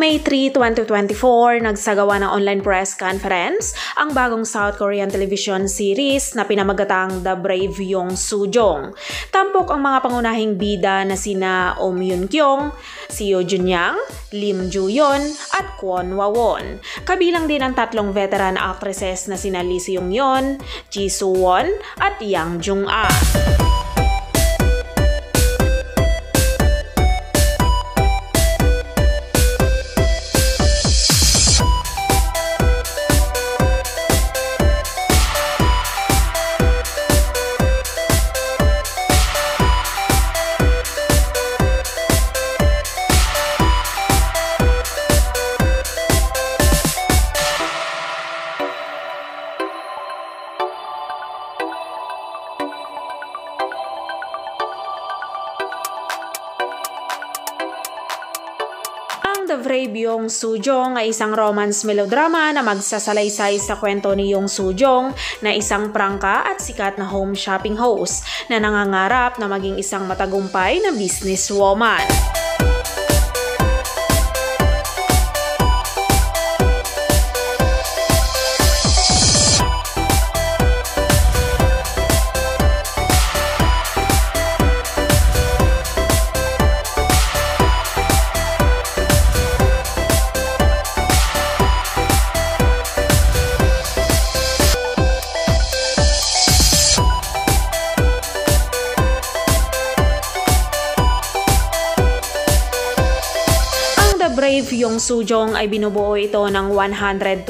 May 3, 2024, nagsagawa ng online press conference ang bagong South Korean television series na pinamagatang The Brave Yong Soo-jong. Tampok ang mga pangunahing bida na sina Oh Yoon-kyung, si Yoo Jun-young, Lim Joo-yeon at Kwon Wa-won. Kabilang din ang tatlong veteran actresses na sina Lee Seung-yeon, Ji Soo-won at Yang Jung-ah. The Brave Yong Soo-jong ay isang romance melodrama na magsasalaysay sa kwento ni Yong Soo-jong na isang prangka at sikat na home shopping host na nangangarap na maging isang matagumpay na businesswoman. Brave Yong Soo-jong ay binubuo ito ng 120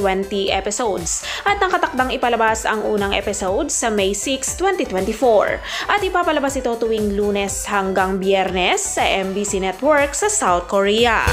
episodes at nakatakdang ipalabas ang unang episode sa May 6, 2024 at ipapalabas ito tuwing Lunes hanggang Biyernes sa MBC Network sa South Korea.